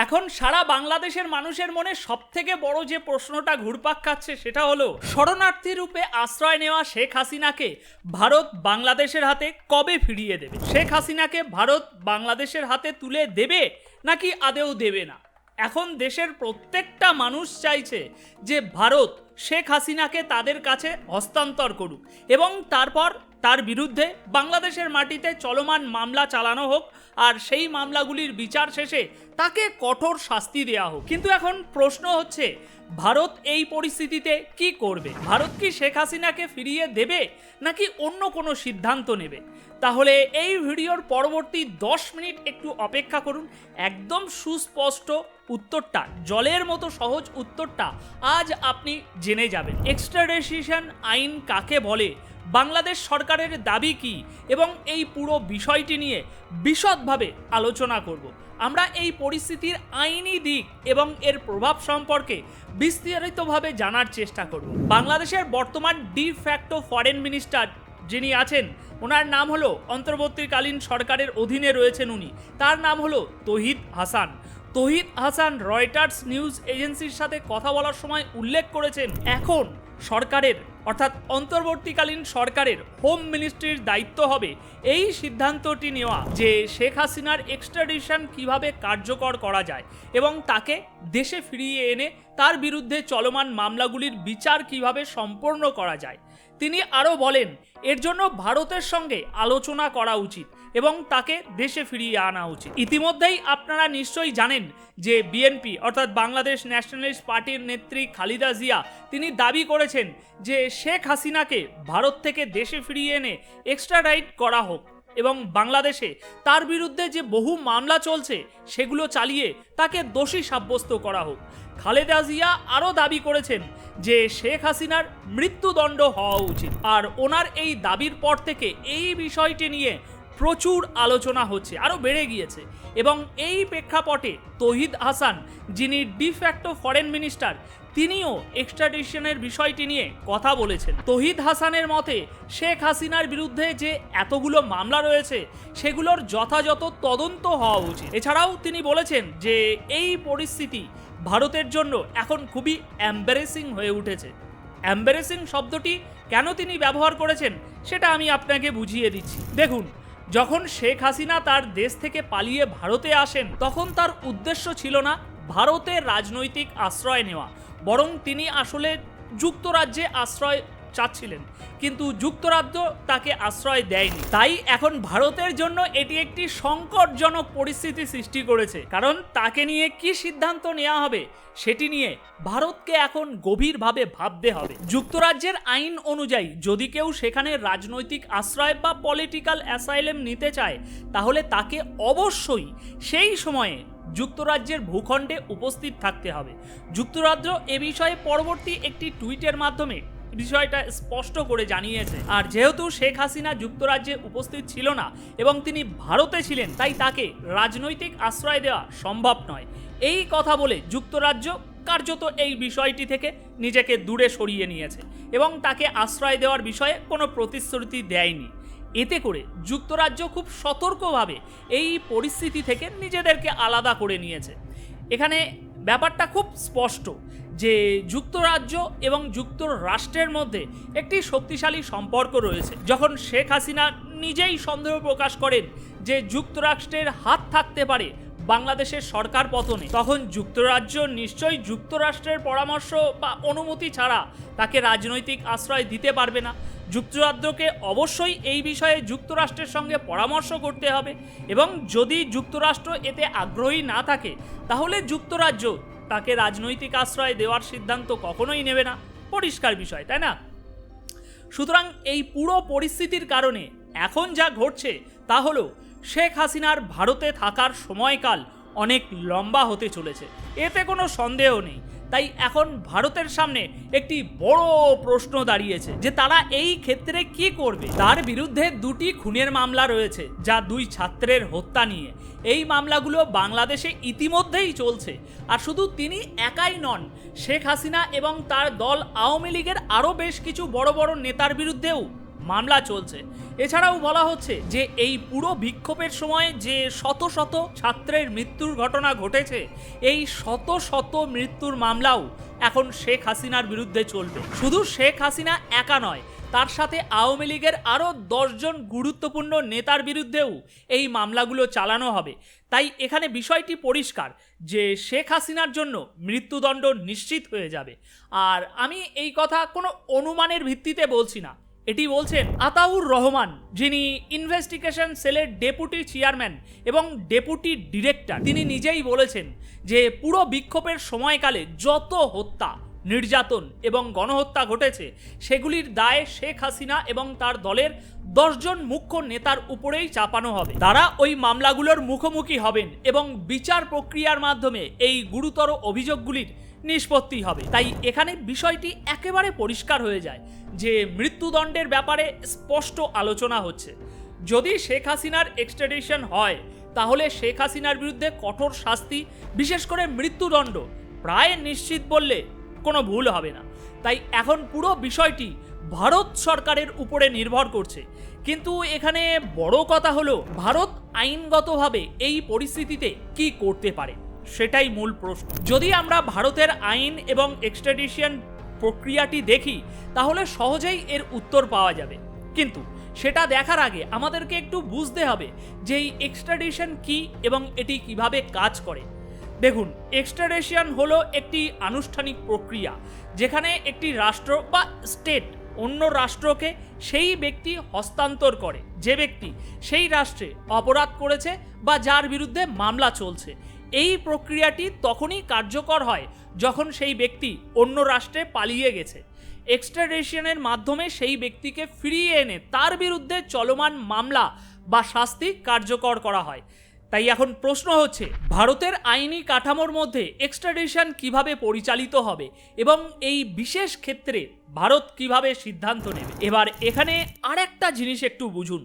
এখন সারা বাংলাদেশের মানুষের মনে সবথেকে বড় যে প্রশ্নটা ঘুরপাক খাচ্ছে সেটা হলো শরণার্থী রূপে আশ্রয় নেওয়া শেখ হাসিনাকে ভারত বাংলাদেশের হাতে কবে ফিরিয়ে দেবে। শেখ হাসিনাকে ভারত বাংলাদেশের হাতে তুলে দেবে নাকি আদেও দেবে না। এখন দেশের প্রত্যেকটা মানুষ চাইছে যে ভারত শেখ হাসিনাকে তাদের কাছে হস্তান্তর করুক এবং তারপর তার বিরুদ্ধে বাংলাদেশের মাটিতে চলমান মামলা চালানো হোক আর সেই মামলাগুলির বিচার শেষে তাকে কঠোর শাস্তি দেওয়া হোক। কিন্তু এখন প্রশ্ন হচ্ছে ভারত এই পরিস্থিতিতে কি করবে। ভারত কি শেখ হাসিনাকে ফিরিয়ে দেবে নাকি অন্য কোনো সিদ্ধান্ত নেবে। তাহলে এই ভিডিওর পরবর্তী 10 মিনিট একটু অপেক্ষা করুন। একদম সুস্পষ্ট উত্তরটা, জলের মতো সহজ উত্তরটা আজ আপনি জেনে যাবেন। এক্সট্রাডিশন আইন কাকে বলে, বাংলাদেশ সরকারের দাবি কি এবং এই পুরো বিষয়টি নিয়ে বিশদভাবে আলোচনা করব। আমরা এই পরিস্থিতির আইনি দিক এবং এর প্রভাব সম্পর্কে বিস্তারিতভাবে জানার চেষ্টা করব। বাংলাদেশের বর্তমান ডি ফ্যাক্টো ফরেন মিনিস্টার যিনি আছেন, ওনার নাম হলো, অন্তর্বর্তীকালীন সরকারের অধীনে রয়েছেন উনি, তার নাম হলো তৌহিদ হাসান। তৌহিদ হাসান রয়টার্স নিউজ এজেন্সির সাথে কথা বলার সময় উল্লেখ করেছেন এখন সরকারের অর্থাৎ অন্তর্বর্তীকালীন সরকারের হোম মিনিস্ট্রির দায়িত্ব হবে এই সিদ্ধান্তটি নেওয়া যে শেখ হাসিনার এক্সট্রাডিশন কিভাবে কার্যকর করা যায় এবং তাকে দেশে ফিরিয়ে এনে তার বিরুদ্ধে চলমান মামলাগুলির বিচার কিভাবে সম্পন্ন করা যায়। তিনি আরও বলেন এর জন্য ভারতের সঙ্গে আলোচনা করা উচিত এবং তাকে দেশে ফিরিয়ে আনা উচিত। ইতিমধ্যেই আপনারা নিশ্চয়ই জানেন যে বিএনপি অর্থাৎ বাংলাদেশ ন্যাশনালিস্ট পার্টির নেত্রী খালেদা জিয়া তিনি দাবি করেছেন যে শেখ হাসিনাকে ভারত থেকে দেশে ফিরিয়ে এনে এক্সট্রাডাইট করা হোক এবং বাংলাদেশে তার বিরুদ্ধে যে বহু মামলা চলছে সেগুলো চালিয়ে তাকে দোষী সাব্যস্ত করা হোক। খালেদা জিয়া আরও দাবি করেছেন যে শেখ হাসিনার মৃত্যুদণ্ড হওয়া উচিত। আর ওনার এই দাবির পর থেকে এই বিষয়টি নিয়ে প্রচুর আলোচনা হচ্ছে, আরও বেড়ে গিয়েছে এবং এই প্রেক্ষাপটে তৌহিদ হাসান যিনি ডিফ্যাক্টো ফরেন মিনিস্টার তিনিও এক্সট্রাডিশনের বিষয়টি নিয়ে কথা বলেছেন। তৌহিদ হাসানের মতে শেখ হাসিনার বিরুদ্ধে যে এতগুলো মামলা রয়েছে সেগুলোর যথাযথ তদন্ত হওয়া উচিত। এছাড়াও তিনি বলেছেন যে এই পরিস্থিতি ভারতের জন্য এখন খুবই এম্বারেসিং হয়ে উঠেছে। এম্বারেসিং শব্দটি কেন তিনি ব্যবহার করেছেন সেটা আমি আপনাকে বুঝিয়ে দিচ্ছি। দেখুন, যখন শেখ হাসিনা তার দেশ থেকে পালিয়ে ভারতে আসেন তখন তার উদ্দেশ্য ছিল না ভারতের রাজনৈতিক আশ্রয় নেওয়া, বরং তিনি আসলে যুক্তরাজ্যে আশ্রয় চাচ্ছিলেন, কিন্তু যুক্তরাজ্য তাকে আশ্রয় দেয়নি। তাই এখন ভারতের জন্য এটি একটি সংকটজনক পরিস্থিতি সৃষ্টি করেছে, কারণ তাকে নিয়ে কি সিদ্ধান্ত নেওয়া হবে সেটি নিয়ে ভারতকে এখন গভীরভাবে ভাবতে হবে। যুক্তরাজ্যের আইন অনুযায়ী যদি কেউ সেখানে রাজনৈতিক আশ্রয় বা পলিটিক্যাল অ্যাসাইলেম নিতে চায় তাহলে তাকে অবশ্যই সেই সময়ে যুক্তরাজ্যের ভূখণ্ডে উপস্থিত থাকতে হবে। যুক্তরাজ্য এ বিষয়ে পরবর্তী একটি টুইটের মাধ্যমে বিষয়টা স্পষ্ট করে জানিয়েছে। আর যেহেতু শেখ হাসিনা যুক্তরাজ্যে উপস্থিত ছিল না এবং তিনি ভারতে ছিলেন, তাই তাকে রাজনৈতিক আশ্রয় দেওয়া সম্ভব নয়। এই কথা বলে যুক্তরাজ্য কার্যত এই বিষয়টি থেকে নিজেকে দূরে সরিয়ে নিয়েছে এবং তাকে আশ্রয় দেওয়ার বিষয়ে কোনো প্রতিশ্রুতি দেয়নি। এতে করে যুক্তরাজ্য খুব সতর্কভাবে এই পরিস্থিতি থেকে নিজেদেরকে আলাদা করে নিয়েছে। এখানে ব্যাপারটা খুব স্পষ্ট যে যুক্তরাজ্য এবং যুক্তরাষ্ট্রের মধ্যে একটি শক্তিশালী সম্পর্ক রয়েছে। যখন শেখ হাসিনা নিজেই সন্দেহ প্রকাশ করেন যে যুক্তরাষ্ট্রের হাত থাকতে পারে বাংলাদেশের সরকার পতনে, তখন যুক্তরাজ্য নিশ্চয়ই যুক্তরাষ্ট্রের পরামর্শ বা অনুমতি ছাড়া তাকে রাজনৈতিক আশ্রয় দিতে পারবে না। যুক্তরাজ্যকে অবশ্যই এই বিষয়ে যুক্তরাষ্ট্রের সঙ্গে পরামর্শ করতে হবে এবং যদি যুক্তরাষ্ট্র এতে আগ্রহী না থাকে তাহলে যুক্তরাজ্য তাকে রাজনৈতিক আশ্রয় দেওয়ার সিদ্ধান্ত কখনোই নেবে না। পরিষ্কার বিষয়, তাই না? সুতরাং এই পুরো পরিস্থিতির কারণে এখন যা ঘটছে তা হলো শেখ হাসিনার ভারতে থাকার সময়কাল অনেক লম্বা হতে চলেছে, এতে কোনো সন্দেহ নেই। তাই এখন ভারতের সামনে একটি বড় প্রশ্ন দাঁড়িয়েছে যে তারা এই ক্ষেত্রে কি করবে। তার বিরুদ্ধে 2টি খুনের মামলা রয়েছে, যা 2 ছাত্রের হত্যা নিয়ে। এই মামলাগুলো বাংলাদেশে ইতিমধ্যেই চলছে। আর শুধু তিনি একাই নন, শেখ হাসিনা এবং তার দল আওয়ামী লীগের আরও বেশ কিছু বড় বড় নেতার বিরুদ্ধেও মামলা চলছে। এছাড়াও বলা হচ্ছে যে এই পুরো বিক্ষোভের সময় যে শত শত ছাত্রের মৃত্যুর ঘটনা ঘটেছে, এই শত শত মৃত্যুর মামলাও এখন শেখ হাসিনার বিরুদ্ধে চলবে। শুধু শেখ হাসিনা একা নয়, তার সাথে আওয়ামী লীগের আরও 10 জন গুরুত্বপূর্ণ নেতার বিরুদ্ধেও এই মামলাগুলো চালানো হবে। তাই এখানে বিষয়টি পরিষ্কার যে শেখ হাসিনার জন্য মৃত্যুদণ্ড নিশ্চিত হয়ে যাবে। আর আমি এই কথা কোনো অনুমানের ভিত্তিতে বলছি না, এটি বলছেন আতাউর রহমান, যিনি ইনভেস্টিগেশন সেলের ডেপুটি চেয়ারম্যান এবং ডেপুটি ডিরেক্টর। তিনি নিজেই বলেছেন যে পুরো বিক্ষোভের সময়কালে যত হত্যা, নির্যাতন এবং গণহত্যা ঘটেছে সেগুলির দায় শেখ হাসিনা এবং তার দলের 10 জন মুখ্য নেতার উপরেই চাপানো হবে। তারা ওই মামলাগুলোর মুখোমুখি হবেন এবং বিচার প্রক্রিয়ার মাধ্যমে এই গুরুতর অভিযোগগুলির নিষ্পত্তি হবে। তাই এখানে বিষয়টি একেবারে পরিষ্কার হয়ে যায় যে মৃত্যুদণ্ডের ব্যাপারে স্পষ্ট আলোচনা হচ্ছে। যদি শেখ হাসিনার এক্সট্রাডিশন হয় তাহলে শেখ হাসিনার বিরুদ্ধে কঠোর শাস্তি, বিশেষ করে মৃত্যুদণ্ড প্রায় নিশ্চিত বললে কোনো ভুল হবে না। তাই এখন পুরো বিষয়টি ভারত সরকারের উপরে নির্ভর করছে। কিন্তু এখানে বড় কথা হলো ভারত আইনগতভাবে এই পরিস্থিতিতে কি করতে পারে, সেটাই মূল প্রশ্ন। যদি আমরা ভারতের আইন এবং এক্সট্রাডিশন প্রক্রিয়াটি দেখি তাহলে সহজেই এর উত্তর পাওয়া যাবে। কিন্তু সেটা দেখার আগে আমাদেরকে একটু বুঝতে হবে যে এই এক্সট্রাডিশন কি এবং এটি কিভাবে কাজ করে। দেখুন, এক্সট্রাডিশন হলো একটি আনুষ্ঠানিক প্রক্রিয়া যেখানে একটি রাষ্ট্র বা স্টেট অন্য রাষ্ট্রকে সেই ব্যক্তি হস্তান্তর করে যে ব্যক্তি সেই রাষ্ট্রে অপরাধ করেছে বা যার বিরুদ্ধে মামলা চলছে। এই প্রক্রিয়াটি তখনই কার্যকর হয় যখন সেই ব্যক্তি অন্য রাষ্ট্রে পালিয়ে গেছে। এক্সট্রাডিশনের মাধ্যমে সেই ব্যক্তিকে ফিরিয়ে এনে তার বিরুদ্ধে চলমান মামলা বা শাস্তি কার্যকর করা হয়। তাই এখন প্রশ্ন হচ্ছে ভারতের আইনি কাঠামোর মধ্যে এক্সট্রাডিশন কিভাবে পরিচালিত হবে এবং এই বিশেষ ক্ষেত্রে ভারত কিভাবে সিদ্ধান্ত নেবে। এবার এখানে আরেকটা জিনিস একটু বুঝুন।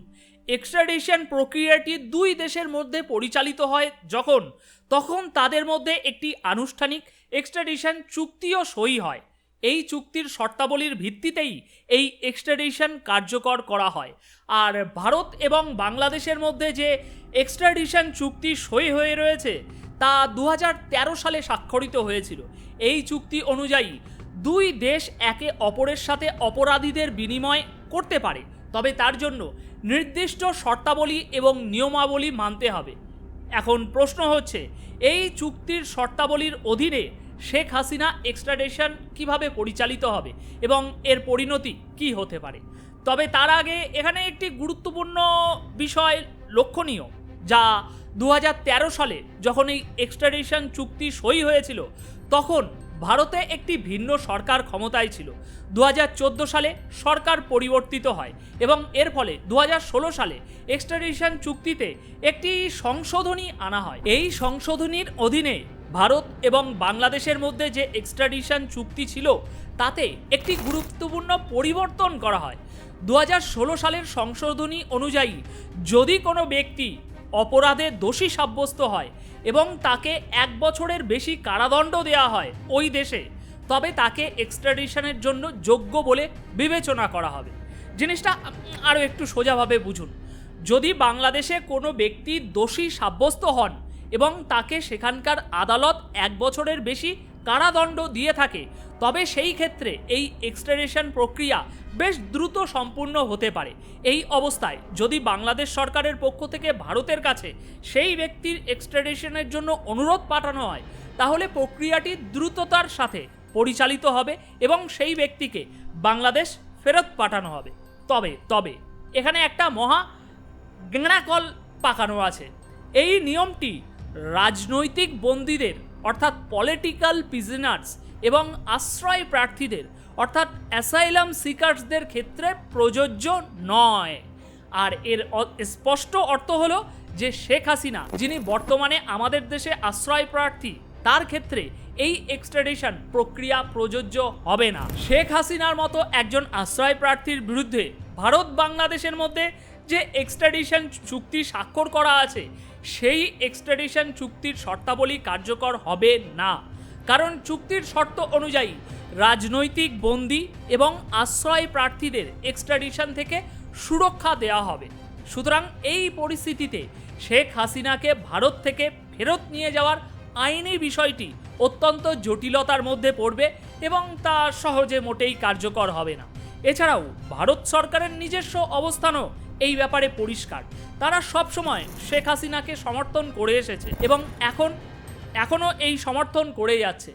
এক্সট্রাডিশন প্রক্রিয়াটি দুই দেশের মধ্যে পরিচালিত হয় তখন তাদের মধ্যে একটি আনুষ্ঠানিক এক্সট্রাডিশন চুক্তিও সই হয়। এই চুক্তির শর্তাবলীর ভিত্তিতেই এই এক্সট্রাডিশন কার্যকর করা হয়। আর ভারত এবং বাংলাদেশের মধ্যে যে এক্সট্রাডিশন চুক্তি সই হয়ে রয়েছে তা 2013 সালে স্বাক্ষরিত হয়েছিল। এই চুক্তি অনুযায়ী দুই দেশ একে অপরের সাথে অপরাধীদের বিনিময় করতে পারে, তবে তার জন্য নির্দিষ্ট শর্তাবলী এবং নিয়মাবলী মানতে হবে। এখন প্রশ্ন হচ্ছে এই চুক্তির শর্তাবলীর অধীনে শেখ হাসিনা এক্সট্রাডিশন কিভাবে পরিচালিত হবে এবং এর পরিণতি কি হতে পারে। তবে তার আগে এখানে একটি গুরুত্বপূর্ণ বিষয় লক্ষণীয়, যা 2013 সালে যখন এই এক্সট্রাডিশন চুক্তি সই হয়েছিল তখন ভারতে একটি ভিন্ন সরকার ক্ষমতায় ছিল। 2014 সালে সরকার পরিবর্তিত হয় এবং এর ফলে 2016 সালে এক্সট্রাডিশন চুক্তিতে একটি সংশোধনী আনা হয়। এই সংশোধনীর অধীনে ভারত এবং বাংলাদেশের মধ্যে যে এক্সট্রাডিশন চুক্তি ছিল তাতে একটি গুরুত্বপূর্ণ পরিবর্তন করা হয়। 2016 সালের সংশোধনী অনুযায়ী যদি কোনো ব্যক্তি অপরাধে দোষী সাব্যস্ত হয় এবং তাকে 1 বছরের বেশি কারাদণ্ড দেওয়া হয় ওই দেশে, তবে তাকে এক্সট্রাডিশনের জন্য যোগ্য বলে বিবেচনা করা হবে। জিনিসটা আরও একটু সোজাভাবে বুঝুন। যদি বাংলাদেশে কোনো ব্যক্তি দোষী সাব্যস্ত হন এবং তাকে সেখানকার আদালত 1 বছরের বেশি কারাদণ্ড দিয়ে থাকে, তবে সেই ক্ষেত্রে এই এক্সট্রাডিশন প্রক্রিয়া বেশ দ্রুত সম্পূর্ণ হতে পারে। এই অবস্থায় যদি বাংলাদেশ সরকারের পক্ষ থেকে ভারতের কাছে সেই ব্যক্তির এক্সট্রাডিশনের জন্য অনুরোধ পাঠানো হয় তাহলে প্রক্রিয়াটি দ্রুততার সাথে পরিচালিত হবে এবং সেই ব্যক্তিকে বাংলাদেশ ফেরত পাঠানো হবে। তবে এখানে একটা মহা গেঁড়াকল পাকানো আছে। এই নিয়মটি রাজনৈতিক বন্দীদের অর্থাৎ পলিটিক্যাল প্রিজনার্স এবং আশ্রয় প্রার্থীদের অর্থাৎ অ্যাসাইলাম সিকার্সদের ক্ষেত্রে প্রযোজ্য নয়। আর এর স্পষ্ট অর্থ হলো যে শেখ হাসিনা, যিনি বর্তমানে আমাদের দেশে আশ্রয় প্রার্থী, তার ক্ষেত্রে এই এক্সট্রাডিশন প্রক্রিয়া প্রযোজ্য হবে না। শেখ হাসিনার মতো একজন আশ্রয় প্রার্থীর বিরুদ্ধে ভারত বাংলাদেশের মধ্যে যে এক্সট্রাডিশন চুক্তি স্বাক্ষর করা আছে সেই এক্সট্রাডিশন চুক্তির শর্তাবলী কার্যকর হবে না, কারণ চুক্তির শর্ত অনুযায়ী রাজনৈতিক বন্দী এবং আশ্রয় প্রার্থীদের এক্সট্রাডিশন থেকে সুরক্ষা দেওয়া হবে। সুতরাং এই পরিস্থিতিতে শেখ হাসিনাকে ভারত থেকে ফেরত নিয়ে যাওয়ার আইনি বিষয়টি অত্যন্ত জটিলতার মধ্যে পড়বে এবং তা সহজে মোটেই কার্যকর হবে না। এছাড়াও ভারত সরকারের নিজস্ব অবস্থানও এই ব্যাপারে পরিষ্কার। তারা সবসময় শেখ হাসিনাকে সমর্থন করে এসেছে এবং এখনও এই সমর্থন করে যাচ্ছে।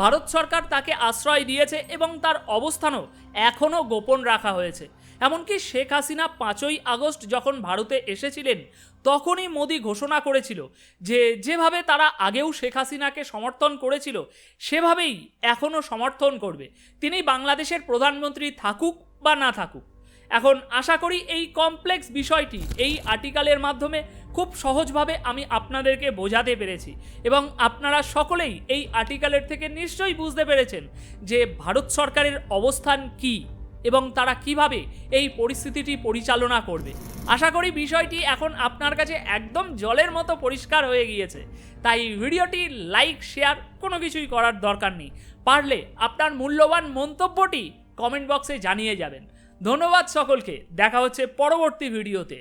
ভারত সরকার তাকে আশ্রয় দিয়েছে এবং তার অবস্থানও এখনও গোপন রাখা হয়েছে। এমনকি শেখ হাসিনা 5ই আগস্ট যখন ভারতে এসেছিলেন তখনই মোদি ঘোষণা করেছিল যে যেভাবে তারা আগেও শেখ হাসিনাকে সমর্থন করেছিল সেভাবেই এখনও সমর্থন করবে, তিনি বাংলাদেশের প্রধানমন্ত্রী থাকুক বা না থাকুক। এখন আশা করি এই কমপ্লেক্স বিষয়টি এই আর্টিকেলের মাধ্যমে খুব সহজভাবে আমি আপনাদেরকে বোঝাতে পেরেছি এবং আপনারা সকলেই এই আর্টিকেলের থেকে নিশ্চয়ই বুঝতে পেরেছেন যে ভারত সরকারের অবস্থান কী এবং তারা কিভাবে এই পরিস্থিতিটি পরিচালনা করবে। আশা করি বিষয়টি এখন আপনার কাছে একদম জলের মতো পরিষ্কার হয়ে গিয়েছে। তাই ভিডিওটি লাইক শেয়ার কোনো কিছুই করার দরকার নেই, পারলে আপনার মূল্যবান মন্তব্যটি কমেন্ট বক্সে জানিয়ে যাবেন। ধন্যবাদ সকলকে, দেখা হচ্ছে পরবর্তী ভিডিওতে।